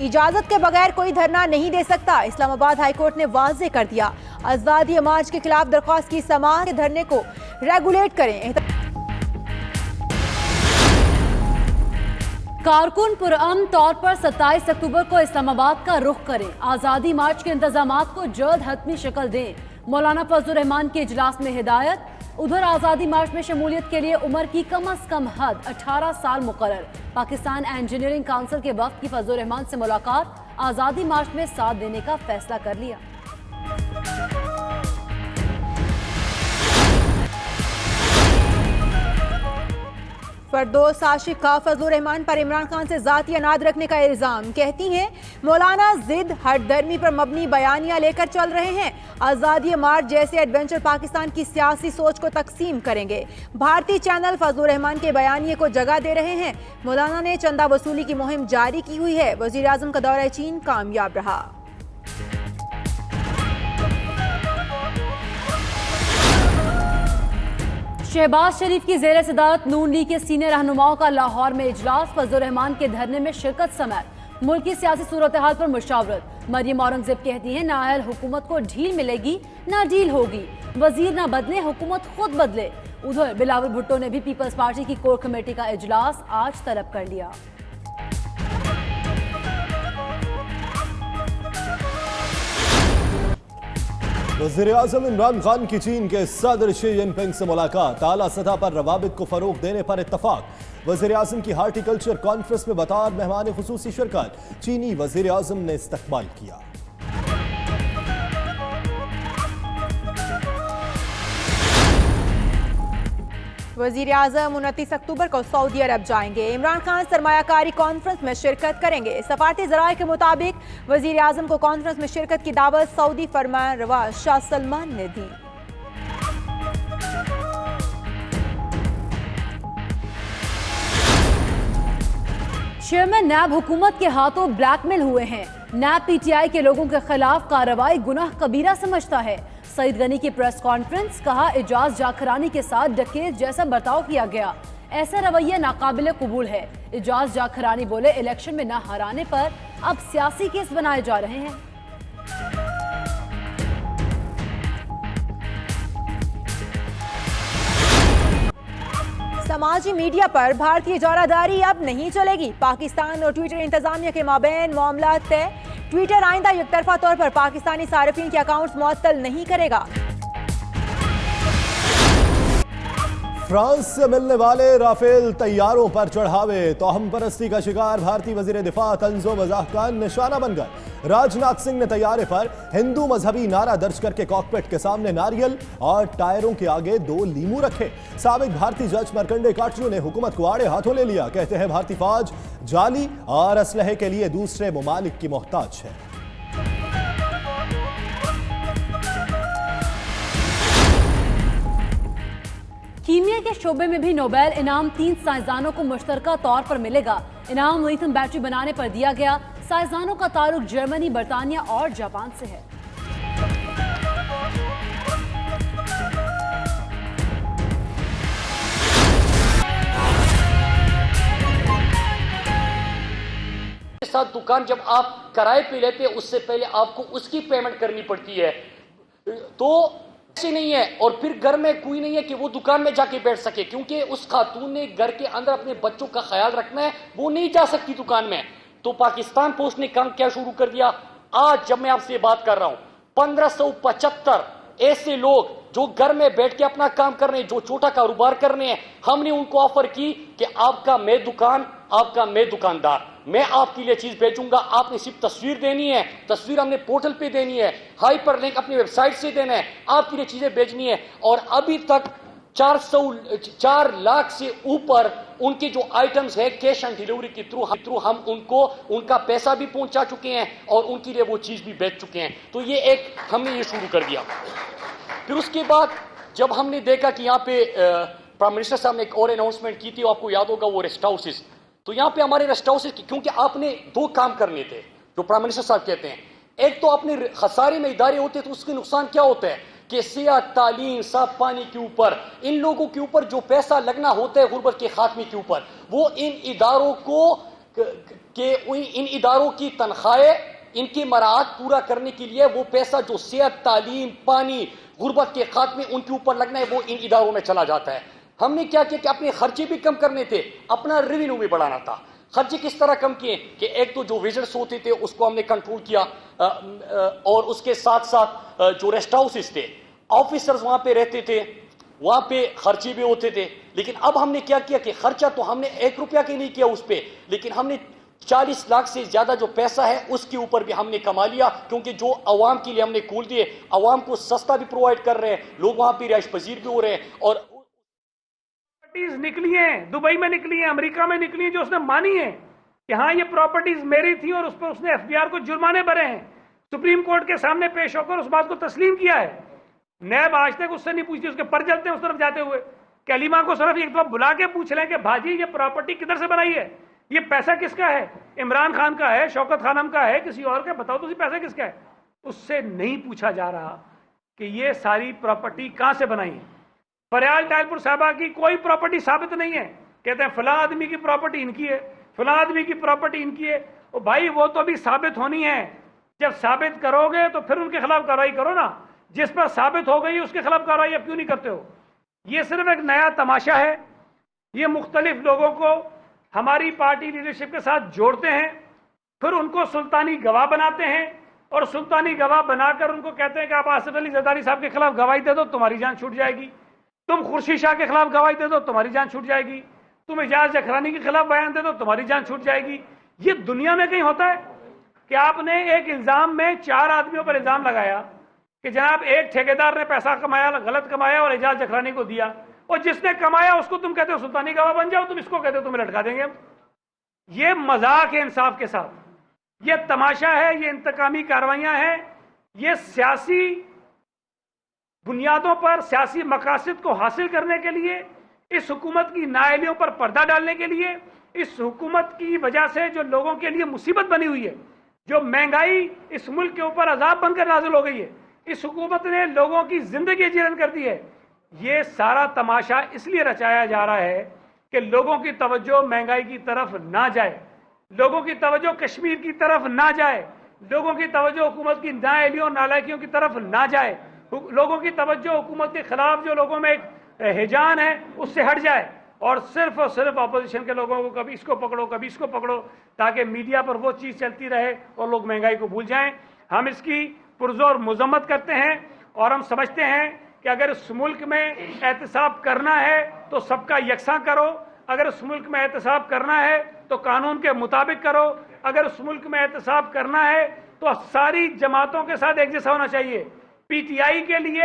اجازت کے بغیر کوئی دھرنا نہیں دے سکتا، اسلام آباد ہائی کورٹ نے واضح کر دیا۔ ازادیہ مارچ کے خلاف درخواست کی سماعت کے دھرنے کو ریگولیٹ کریں۔ کارکن پرامن طور پر 27 اکتوبر کو اسلام آباد کا رخ کریں، آزادی مارچ کے انتظامات کو جلد حتمی شکل دیں، مولانا فضل الرحمان کے اجلاس میں ہدایت۔ ادھر آزادی مارچ میں شمولیت کے لیے عمر کی کم از کم حد 18 سال مقرر۔ پاکستان انجینئرنگ کونسل کے وفد کی فضل الرحمان سے ملاقات، آزادی مارچ میں ساتھ دینے کا فیصلہ کر لیا۔ فردوس عاشق کا فضل الرحمان پر عمران خان سے ذاتی اناد رکھنے کا الزام، کہتی ہیں مولانا ضد ہٹ درمی پر مبنی بیانیہ لے کر چل رہے ہیں، آزادی مارچ جیسے ایڈونچر پاکستان کی سیاسی سوچ کو تقسیم کریں گے۔ بھارتی چینل فضل الرحمان کے بیانیے کو جگہ دے رہے ہیں۔ مولانا نے چندہ وصولی کی مہم جاری کی ہوئی ہے۔ وزیر اعظم کا دورہ چین کامیاب رہا۔ شہباز شریف کی زیر صدارت نون لیگ کے سینئر رہنماؤں کا لاہور میں اجلاس، فضل الرحمان کے دھرنے میں شرکت سمیت ملک کی سیاسی صورتحال پر مشاورت۔ مریم اورنگزیب کہتی ہیں نااہل حکومت کو ڈھیل ملے گی نہ ڈیل ہوگی، وزیر نہ بدلے حکومت خود بدلے۔ ادھر بلاول بھٹو نے بھی پیپلز پارٹی کی کور کمیٹی کا اجلاس آج طلب کر لیا۔ وزیراعظم عمران خان کی چین کے صدر شی جن پنگ سے ملاقات، اعلیٰ سطح پر روابط کو فروغ دینے پر اتفاق۔ وزیر اعظم کی ہارٹی کلچر کانفرنس میں بطور مہمان خصوصی شرکت، چینی وزیر اعظم نے استقبال کیا۔ وزیر اعظم 29 اکتوبر کو سعودی عرب جائیں گے۔ عمران خان سرمایہ کاری کانفرنس میں شرکت کریں گے۔ سفارتی ذرائع کے مطابق وزیر اعظم کو کانفرنس میں شرکت کی دعوت سعودی فرمان روا شاہ سلمان نے دی۔ چیئرمین نیب حکومت کے ہاتھوں بلیک میل ہوئے ہیں۔ نیب پی ٹی آئی کے لوگوں کے خلاف کارروائی گناہ کبیرہ سمجھتا ہے۔ سعید غنی کی پریس کانفرنس، کہا اعجاز جاکھرانی کے ساتھ ڈکیت جیسا برتاؤ کیا گیا، ایسا رویہ ناقابل قبول ہے۔ اعجاز جاکھرانی بولے الیکشن میں نہ ہرانے پر اب سیاسی کیس بنائے جا رہے ہیں۔ سماجی میڈیا پر بھارتی اجارہ داری اب نہیں چلے گی، پاکستان اور ٹویٹر انتظامیہ کے مابین معاملات طے، ٹویٹر آئندہ یک طرفہ طور پر پاکستانی صارفین کے اکاؤنٹس معطل نہیں کرے گا۔ فرانس سے ملنے والے رافیل طیاروں پر چڑھاوے، توہم پرستی کا شکار بھارتی وزیر دفاع طنز و مزاح کا نشانہ بن گئے۔ راج ناتھ سنگھ نے طیارے پر ہندو مذہبی نعرہ درج کر کے کاکپٹ کے سامنے ناریل اور ٹائروں کے آگے 2 لیمو رکھے۔ سابق بھارتی جج مرکنڈے کاٹریو نے حکومت کو آڑے ہاتھوں لے لیا، کہتے ہیں بھارتی فوج جعلی اور اسلحے کے لیے دوسرے ممالک کی محتاج ہے۔ کیمیا کے شعبے میں بھی نوبیل انعام 3 سائنسدانوں کو مشترکہ طور پر ملے گا۔ انعام لیتھیم بیٹری بنانے پر دیا گیا۔ سائنسدانوں کا تعلق جرمنی، برطانیہ اور جاپان سے ہے۔ ساتھ دکان جب آپ کرائے پہ لیتے اس سے پہلے آپ کو اس کی پیمنٹ کرنی پڑتی ہے، تو ایسے نہیں ہے، اور پھر گھر میں کوئی نہیں ہے کہ وہ دکان میں جا کے بیٹھ سکے، کیونکہ اس خاتون نے گھر کے اندر اپنے بچوں کا خیال رکھنا ہے، وہ نہیں جا سکتی دکان میں۔ تو پاکستان پوسٹ نے کام کیا شروع کر دیا؟ آج جب میں آپ سے بات کر رہا ہوں 1575 ایسے لوگ جو گھر میں بیٹھ کے اپنا کام کر رہے ہیں، جو چھوٹا کاروبار کر رہے ہیں، ہم نے ان کو آفر کی کہ آپ کا میں دکان، آپ کا میں دکاندار، میں آپ کے لیے چیز بیچوں گا، آپ نے صرف تصویر دینی ہے، تصویر ہم نے پورٹل پہ دینی ہے، ہائپر لنک اپنی ویب سائٹ سے دینا ہے، آپ کے لیے چیزیں بیچنی ہے۔ اور ابھی تک 4 لاکھ سے اوپر ان کے جو آئٹمز ہے کیش آن ڈیلیوری کے تھرو ہم ان کو ان کا پیسہ بھی پہنچا چکے ہیں اور ان کے لیے وہ چیز بھی بیچ چکے ہیں۔ تو یہ ایک ہم نے یہ شروع کر دیا۔ پھر اس کے بعد جب ہم نے دیکھا کہ یہاں پہ پرائم منسٹر صاحب نے ایک اور اناؤنسمنٹ کی تھی، آپ کو یاد ہوگا، وہ ریسٹ ہاؤسز، تو یہاں پہ ہمارے ریسٹ ہاؤسز، کیونکہ آپ نے 2 کام کرنے تھے جو پرائم منسٹر صاحب کہتے ہیں، ایک تو اپنے خسارے میں ادارے ہوتے تو اس کے نقصان کیا ہوتا ہے کہ صحت، تعلیم، صاف پانی کے اوپر، ان لوگوں کے اوپر جو پیسہ لگنا ہوتا ہے غربت کے خاتمے کے اوپر، وہ ان اداروں کو کہ ان اداروں کی تنخواہیں ان کی مراعات پورا کرنے کے لیے وہ پیسہ جو صحت، تعلیم، پانی، غربت کے خاتمے ان کے اوپر لگنا ہے وہ ان اداروں میں چلا جاتا ہے. ہم نے کیا کیا کہ اپنے خرچے بھی کم کرنے تھے، اپنا ریونیو بھی بڑھانا تھا. خرچے کس طرح کم کیے کہ ایک تو جو وزٹس ہوتے تھے اس کو ہم نے کنٹرول کیا، اور اس کے ساتھ ساتھ جو ریسٹ ہاؤسز تھے، آفیسرز وہاں پہ رہتے تھے، وہاں پہ خرچے بھی ہوتے تھے. لیکن اب ہم نے کیا کیا کہ خرچہ تو ہم نے 1 روپیہ کی نہیں کیا اس پہ، لیکن ہم نے 40 لاکھ سے زیادہ جو پیسہ ہے اس کے اوپر بھی ہم نے کما لیا، کیونکہ جو عوام کے لیے ہم نے کھول دیے، عوام کو سستا بھی پرووائڈ کر رہے ہیں، لوگ وہاں پہ رہائش پذیر بھی ہو رہے ہیں. اور پراپرٹیز نکلی ہیں، دبئی میں نکلی ہیں، امریکہ میں نکلی ہیں، جو اس نے مانی ہیں کہ ہاں یہ پراپرٹیز میری تھی، اور اس پر اس نے ایف بی آر کو جرمانے بھرے ہیں، سپریم کورٹ کے سامنے پیش ہو کر اس بات کو تسلیم کیا ہے. نیب آج تک اس سے نہیں پوچھتی، اس کے پر جلتے ہیں اس طرف جاتے ہوئے کہ علیمہ کو صرف ایک دفعہ بلا کے پوچھ لیں کہ بھاجی یہ پراپرٹی کدھر سے بنائی ہے، یہ پیسہ کس کا ہے، عمران خان کا ہے، شوکت خانم کا ہے، کسی اور کا، بتاؤ تو اسی پیسہ کس کا ہے. اس سے نہیں پوچھا جا رہا کہ یہ ساری پراپرٹی کہاں سے بنائی ہے. فریال ٹائل پور صاحبہ کی کوئی پراپرٹی ثابت نہیں ہے، کہتے ہیں فلاں آدمی کی پراپرٹی ان کی ہے، فلاں آدمی کی پراپرٹی ان کی ہے. او بھائی وہ تو بھی ثابت ہونی ہے، جب ثابت کرو گے تو پھر ان کے خلاف کارروائی کرو نا. جس پر ثابت ہو گئی اس کے خلاف کارروائی اب کیوں نہیں کرتے ہو؟ یہ صرف ایک نیا تماشا ہے. یہ مختلف لوگوں کو ہماری پارٹی لیڈرشپ کے ساتھ جوڑتے ہیں، پھر ان کو سلطانی گواہ بناتے ہیں، اور سلطانی گواہ بنا کر ان کو کہتے ہیں کہ آپ آصف علی زرداری صاحب کے خلاف گواہی دے دو تمہاری جان چھوٹ جائے گی، تم خورشید شاہ کے خلاف گواہی دے دو تمہاری جان چھوٹ جائے گی، تم اعجاز جکھرانی کے خلاف بیان دے دو تمہاری جان چھوٹ جائے گی. یہ دنیا میں کہیں ہوتا ہے کہ آپ نے ایک الزام میں 4 آدمیوں پر الزام لگایا کہ جناب ایک ٹھیکیدار نے پیسہ کمایا، غلط کمایا اور اعجاز جکھرانی کو دیا، اور جس نے کمایا اس کو تم کہتے ہو سلطانی گواہ بن جاؤ، تم اس کو کہتے ہو تمہیں لٹکا دیں گے. یہ مذاق ہے انصاف کے ساتھ، یہ تماشا ہے، یہ انتقامی کارروائیاں ہیں، یہ سیاسی بنیادوں پر سیاسی مقاصد کو حاصل کرنے کے لیے، اس حکومت کی نااہلیوں پر پردہ ڈالنے کے لیے، اس حکومت کی وجہ سے جو لوگوں کے لیے مصیبت بنی ہوئی ہے، جو مہنگائی اس ملک کے اوپر عذاب بن کر نازل ہو گئی ہے، اس حکومت نے لوگوں کی زندگی جیرن کر دی ہے. یہ سارا تماشا اس لیے رچایا جا رہا ہے کہ لوگوں کی توجہ مہنگائی کی طرف نہ جائے، لوگوں کی توجہ کشمیر کی طرف نہ جائے، لوگوں کی توجہ حکومت کی نااہلیوں نالائکیوں کی طرف نہ جائے، لوگوں کی توجہ حکومت کے خلاف جو لوگوں میں ایک ہیجان ہے اس سے ہٹ جائے، اور صرف اپوزیشن کے لوگوں کو کبھی اس کو پکڑو کبھی اس کو پکڑو، تاکہ میڈیا پر وہ چیز چلتی رہے اور لوگ مہنگائی کو بھول جائیں. ہم اس کی پرزور مذمت کرتے ہیں، اور ہم سمجھتے ہیں کہ اگر اس ملک میں احتساب کرنا ہے تو سب کا یکساں کرو، اگر اس ملک میں احتساب کرنا ہے تو قانون کے مطابق کرو، اگر اس ملک میں احتساب کرنا ہے تو ساری جماعتوں کے ساتھ ایک جیسا ہونا چاہیے. پی ٹی آئی کے لیے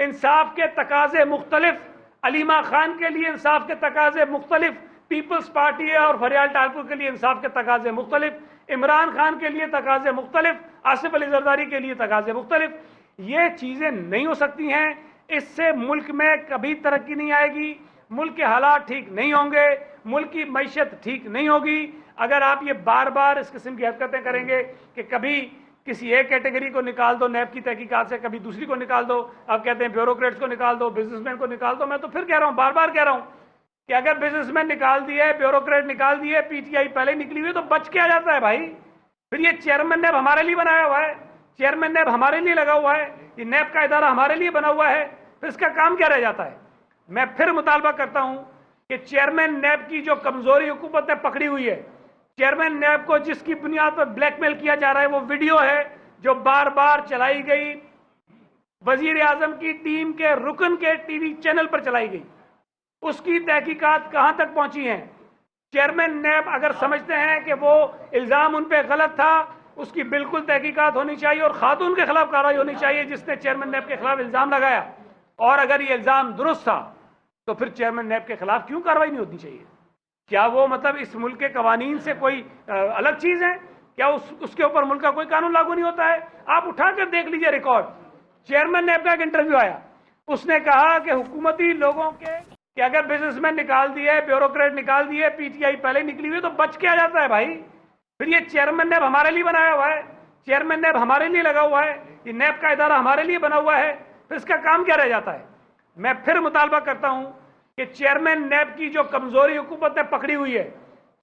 انصاف کے تقاضے مختلف، علیمہ خان کے لیے انصاف کے تقاضے مختلف، پیپلز پارٹی ہے اور فریال ٹائل پور کے لیے انصاف کے تقاضے مختلف، عمران خان کے لیے تقاضے مختلف، آصف علی زرداری کے لیے تقاضے مختلف. یہ چیزیں نہیں ہو سکتی ہیں، اس سے ملک میں کبھی ترقی نہیں آئے گی، ملک کے حالات ٹھیک نہیں ہوں گے، ملک کی معیشت ٹھیک نہیں ہوگی اگر آپ یہ بار بار اس قسم کی حرکتیں کریں گے کہ کبھی کسی ایک کیٹیگری کو نکال دو نیب کی تحقیقات سے، کبھی دوسری کو نکال دو. آپ کہتے ہیں بیوروکریٹس کو نکال دو، بزنس مین کو نکال دو. میں تو پھر کہہ رہا ہوں، بار بار کہہ رہا ہوں کہ اگر بزنس مین نکال دیے، بیوروکریٹ نکال دیے، پی ٹی آئی پہلے نکلی ہوئی تو بچ کے آ جاتا ہے بھائی. پھر یہ چیئرمین نیب ہمارے لیے بنایا ہوا ہے، چیئرمین نیب ہمارے لیے لگا ہوا ہے، یہ نیب کا ادارہ ہمارے لیے بنا ہوا ہے، پھر اس کا کام کیا رہ جاتا ہے؟ میں پھر مطالبہ کرتا ہوں کہ چیئرمین نیب کی جو کمزوری حکومت نے پکڑی ہوئی ہے، چیئرمین نیب کو جس کی بنیاد پر بلیک میل کیا جا رہا ہے، وہ ویڈیو ہے جو بار بار چلائی گئی، وزیر اعظم کی ٹیم کے رکن کے ٹی وی چینل پر چلائی گئی. اس کی تحقیقات کہاں تک پہنچی ہیں؟ چیئرمین نیب اگر سمجھتے ہیں کہ وہ الزام ان پہ غلط تھا، اس کی بالکل تحقیقات ہونی چاہیے اور خاتون کے خلاف کارروائی ہونی چاہیے جس نے چیئرمین نیب کے خلاف الزام لگایا. اور اگر یہ الزام درست تھا تو پھر چیئرمین نیب کے خلاف کیوں کارروائی نہیں ہونی چاہیے؟ کیا وہ مطلب اس ملک کے قوانین سے کوئی الگ چیز ہے؟ کیا اس کے اوپر ملک کا کوئی قانون لاگو نہیں ہوتا ہے؟ آپ اٹھا کر دیکھ لیجئے ریکارڈ. چیئرمین نیب کا ایک انٹرویو آیا، اس نے کہا کہ حکومتی لوگوں کے کہ اگر بزنس مین نکال دیے، بیوروکریٹ نکال دیے، پی ٹی آئی پہلے نکلی ہوئی تو بچ کے آ جاتا ہے بھائی. پھر یہ چیئرمین نیب ہمارے لیے بنایا ہوا ہے، چیئرمین نیب ہمارے لیے لگا ہوا ہے، یہ نیب کا ادارہ ہمارے لیے بنا ہوا ہے، پھر اس کا کام کیا رہ جاتا ہے؟ میں پھر مطالبہ کرتا ہوں کہ چیئرمین نیب کی جو کمزوری حکومت نے پکڑی ہوئی ہے،